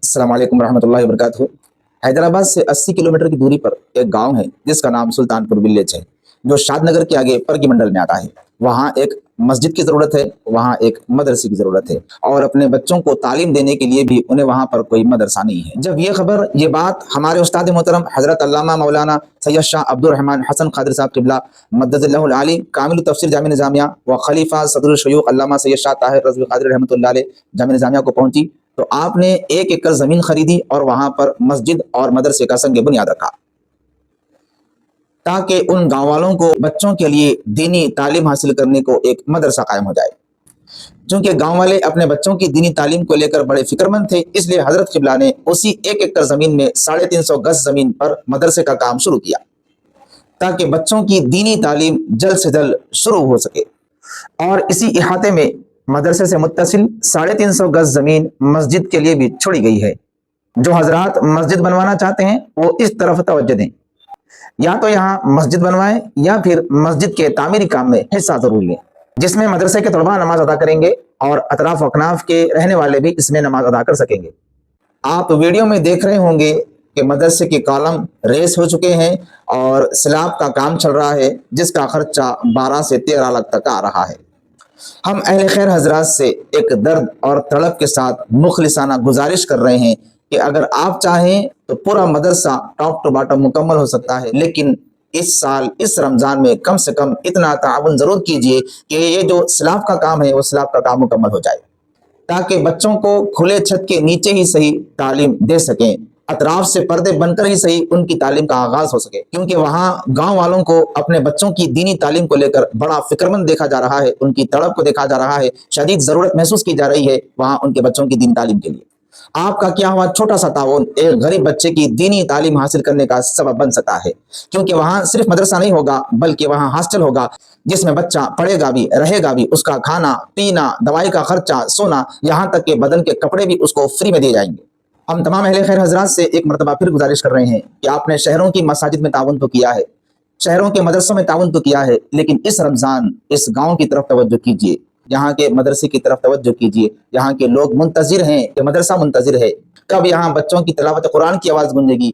अस्सलाम वालेकुम रहमतुल्लाहि व बरकातहू। हैदराबाद से 80 किलोमीटर की दूरी पर एक गांव है जिसका नाम सुल्तानपुर विलेज है, जो शादनगर के आगे परगी मंडल में आता है। वहाँ एक मस्जिद की ज़रूरत है, वहाँ एक मदरसे की ज़रूरत है, और अपने बच्चों को तालीम देने के लिए भी उन्हें वहाँ पर कोई मदरसा नहीं है। जब ये बात हमारे उस्ताद मोहतरम हज़रत अल्लामा मौलाना सैयद शाह अब्दुल रहमान हसन क़ादरी साहब क़िबला मद्दज़िल्लाहुल आली कामिल तफ़सीर जामे निज़ामिया व खलीफा सदरुल शयूख़ अल्लामा सैयद शाह ताहिर रज़वी क़ादरी रहमतुल्लाह अलैह जामे निज़ामिया को पहुँची तो आपने 1 एकड़ ज़मीन खरीदी और वहाँ पर मस्जिद और मदरसे का संग बुनियाद रखा, ताकि उन गाँव वालों को बच्चों के लिए दीनी तालीम हासिल करने को एक मदरसा कायम हो जाए। चूँकि गाँव वाले अपने बच्चों की दीनी तालीम को लेकर बड़े फिक्रमंद थे, इसलिए हज़रत क़िबला ने उसी 1 एकड़ ज़मीन में 350 गज ज़मीन पर मदरसे का काम शुरू किया, ताकि बच्चों की दीनी तालीम जल्द से जल्द शुरू हो सके। और इसी इहाते में मदरसे से मुत्तसिल 350 गज ज़मीन मस्जिद के लिए भी छोड़ी गई है। जो हजरात मस्जिद बनवाना चाहते हैं वो इस तरफ तवज्जो दें, या तो यहाँ मस्जिद बनवाएं या फिर मस्जिद के तामीरी काम में हिस्सा जरूर लें, जिसमें मदरसे के तलबा नमाज अदा करेंगे और अतराफ अकनाफ के रहने वाले भी इसमें नमाज अदा कर सकेंगे। आप वीडियो में देख रहे होंगे कि मदरसे के कॉलम रेस हो चुके हैं और स्लैब का काम चल रहा है, जिसका खर्चा 12 से 13 लाख तक आ रहा है। हम अहले खैर हजरात से एक दर्द और तड़प के साथ मुखलिसाना गुजारिश कर रहे हैं कि अगर आप चाहें तो पूरा मदरसा टॉप टू बॉटम मुकम्मल हो सकता है, लेकिन इस साल इस रमज़ान में कम से कम इतना ताउन ज़रूर कीजिए कि ये जो स्लैब का काम है वो स्लैब का काम मुकम्मल हो जाए, ताकि बच्चों को खुले छत के नीचे ही सही तालीम दे सकें, अतराफ से पर्दे बनकर ही सही उनकी तालीम का आगाज हो सके। क्योंकि वहाँ गांव वालों को अपने बच्चों की दीनी तालीम को लेकर बड़ा फिक्रमंद देखा जा रहा है, उनकी तड़प को देखा जा रहा है, शदीद ज़रूरत महसूस की जा रही है वहाँ उनके बच्चों की दीनी तालीम के लिए। आपका क्या हुआ छोटा सा ताउन एक गरीब बच्चे की दीनी तालीम हासिल करने का सबब बन सकता है, क्योंकि वहाँ सिर्फ मदरसा नहीं होगा बल्कि वहाँ हॉस्टल होगा, जिसमें बच्चा पढ़ेगा भी रहेगा भी, उसका खाना पीना, दवाई का खर्चा, सोना, यहाँ तक कि बदन के कपड़े भी उसको फ्री में दिए जाएंगे। हम तमाम अहले खैर हजरात से एक मरतबा फिर गुजारिश कर रहे हैं कि आपने शहरों की मसाजिद में ताउन तो किया है, शहरों के मदरसों में ताउन तो किया है, लेकिन इस रमज़ान इस गांव की तरफ तवज्जो कीजिए, यहाँ के मदरसे की तरफ तवज्जो कीजिए। यहाँ के लोग मुंतज़िर हैं कि मदरसा मुंतज़िर है, कब यहाँ बच्चों की तिलावत कुरान की आवाज़ गूंजेगी।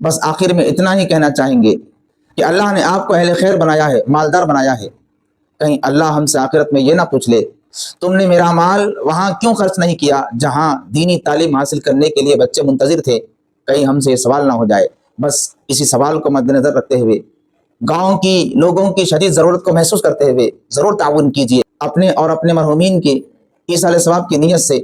बस आखिर में इतना ही कहना चाहेंगे कि अल्लाह ने आपको अहले खैर बनाया है, मालदार बनाया है, कहीं अल्लाह हमसे आखिरत में ये ना पूछ ले तुमने मेरा माल वहाँ क्यों खर्च नहीं किया जहाँ दीनी तालीम हासिल करने के लिए बच्चे मुंतज़िर थे। कहीं हमसे ये सवाल ना हो जाए। बस इसी सवाल को मद्देनज़र रखते हुए, गांव की लोगों की शदीद ज़रूरत को महसूस करते हुए ज़रूर ताउन कीजिए। अपने और अपने मरहूमीन के ईसाले सवाब की नीयत से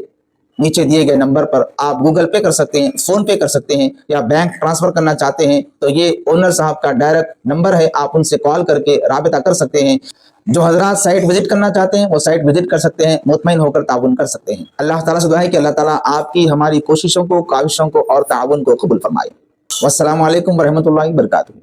नीचे दिए गए नंबर पर आप गूगल पे कर सकते हैं, फ़ोन पे कर सकते हैं, या बैंक ट्रांसफ़र करना चाहते हैं तो ये ओनर साहब का डायरेक्ट नंबर है, आप उनसे कॉल करके राबिता कर सकते हैं। जो हजरात साइट विजिट करना चाहते हैं वो साइट विजिट कर सकते हैं, मुतमईन होकर ताउन कर सकते हैं। अल्लाह ताला से दुआ है कि अल्लाह ताला आपकी हमारी कोशिशों को, काविशों को और ताउन को कबूल फरमाए। वस्सलामु अलैकुम व रहमतुल्लाहि व बरकातहू।